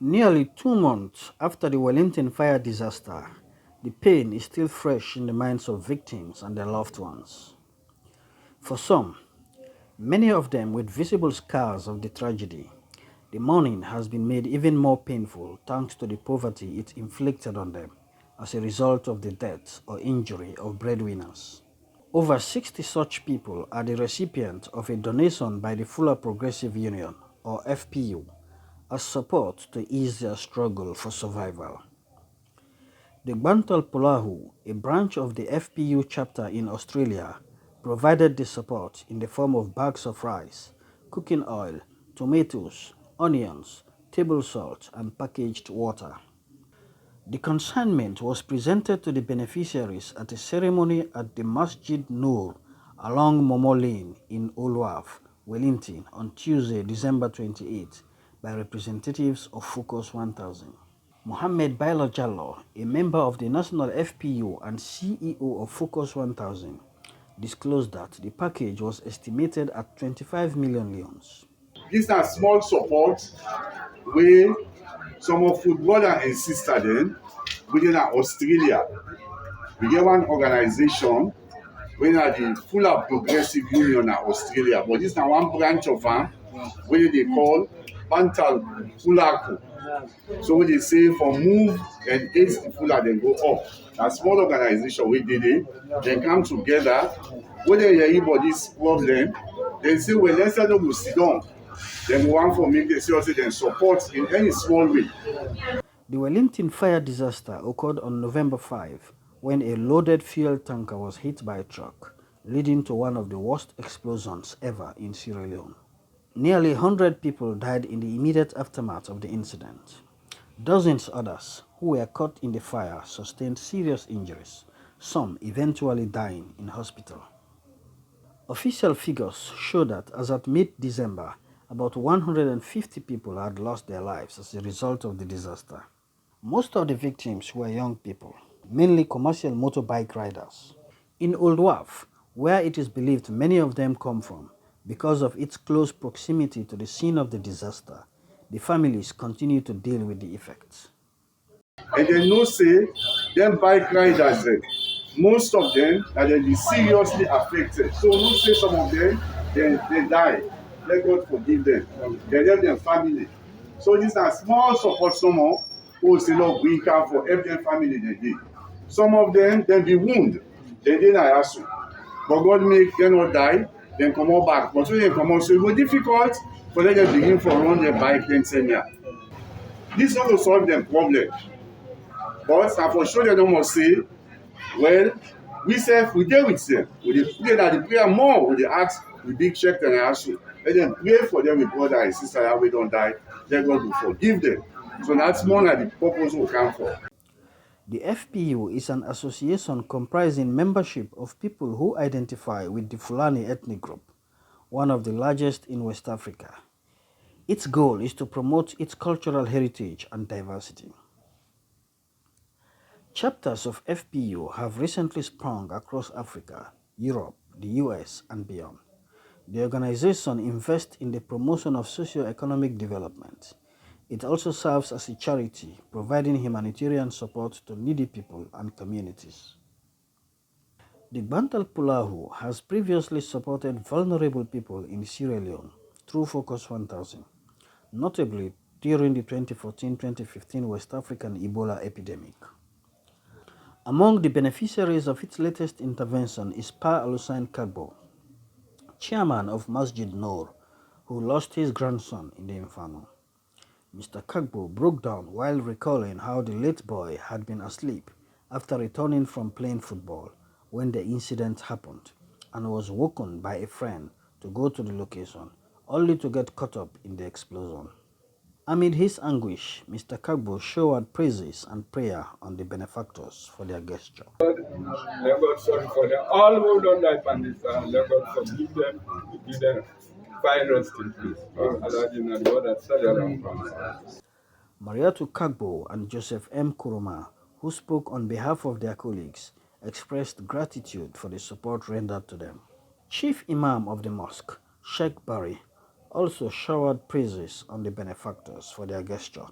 Nearly 2 months after the Wellington fire disaster, the pain is still fresh in the minds of victims and their loved ones. For some, many of them with visible scars of the tragedy, the mourning has been made even more painful thanks to the poverty it inflicted on them as a result of the death or injury of breadwinners. Over 60 such people are the recipient of a donation by the Fullah Progressive Union, or FPU, as support to ease their struggle for survival. The Bantal Pulahu, a branch of the FPU chapter in Australia, provided the support in the form of bags of rice, cooking oil, tomatoes, onions, table salt, and packaged water. The consignment was presented to the beneficiaries at a ceremony at the Masjid Noor along Momo Lane in Olwaf, Wellington on Tuesday, December 28 by representatives of Focus 1000. Mohammed Bailo Jallo, a member of the National FPU and CEO of Focus 1000, disclosed that the package was estimated at 25 million leons. Dis na small support wey some of footballers and sister dem within Australia. We get one organisation wey na the Fullah Progressive Union na Australia, but dis na one branch of am wey dey call Bantal Pulahu. So wey dey say for move and aid the Fullah dem go up. Na small organisation wey dey there, dem come together, wey dem hear about dis problem, dem say well let's no go sit down. Dem go wan for make dem sure say dem support in any small way. The Wellington fire disaster occurred on November 5 when a loaded fuel tanker was hit by a truck, leading to one of the worst explosions ever in Sierra Leone. Nearly 100 people died in the immediate aftermath of the incident. Dozens others who were caught in the fire sustained serious injuries, some eventually dying in hospital. Official figures show that as at mid-December, about 150 people had lost their lives as a result of the disaster. Most of the victims were young people, mainly commercial motorbike riders. In Old Wharf, where it is believed many of them come from, because of its close proximity to the scene of the disaster, the families continue to deal with the effects. And dem know say dem bike riders dem, most of dem na dem be seriously affected. So know say some of dem dem die, let God forgive dem, dem help dem family. So dis na small support somehow wey say Lord bring am for help dem family dem dey. Some of dem be wound, dem dey na yasu, but God make dem no die, dem comot back. But when dem comot, so e go difficult for dem to begin for run dem bike dem same here. Dis no go solve dem problem, but na for sure dem no must say well we sef we dey with dem, we dey pray na the prayer more we dey ask with big check and yasu. Let dem pray for dem with brother and sister wey don die, let God go forgive dem. So that's more like the purpose we come for. The FPU is an association comprising membership of people who identify with the Fulani ethnic group, one of the largest in West Africa. Its goal is to promote its cultural heritage and diversity. Chapters of FPU have recently sprung across Africa, Europe, the US, and beyond. The organization invests in the promotion of socio-economic development. It also serves as a charity, providing humanitarian support to needy people and communities. The Bantal Pulahu has previously supported vulnerable people in Sierra Leone through Focus 1000, notably during the 2014-2015 West African Ebola epidemic. Among the beneficiaries of its latest intervention is Pa Alusain Kagbo, chairman of Masjid Noor, who lost his grandson in the inferno. Mr. Kagbo broke down while recalling how the late boy had been asleep after returning from playing football when the incident happened and was woken by a friend to go to the location, only to get caught up in the explosion. Amid his anguish, Mr. Kagbo showered praises and prayer on the benefactors for their gesture. Let God sorry for them. All who don't die on this land, let God forgive them, give them find rest in peace. Mariatu Kagbo and Joseph M. Kuruma, who spoke on behalf of their colleagues, expressed gratitude for the support rendered to them. Chief Imam of the mosque, Sheikh Bari, also showered praises on the benefactors for their gesture,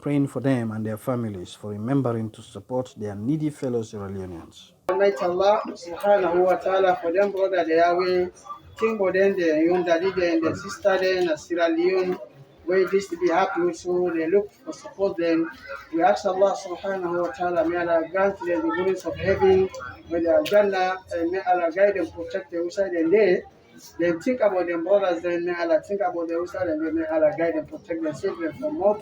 praying for them and their families, for remembering to support their needy fellow Sierra Leoneans. Almighty Allah subhanahu wa ta'ala for them brother they are we think for them the young daddy and the sister then in Sierra Leone where this to be happy so they look for support them. We ask Allah subhanahu wa ta'ala may Allah grant them the goodness of heaven, may the Jannah and may Allah guide them, protect them outside and they think about them brothers then may Allah think about them outside and may Allah guide them, protect them, save them from more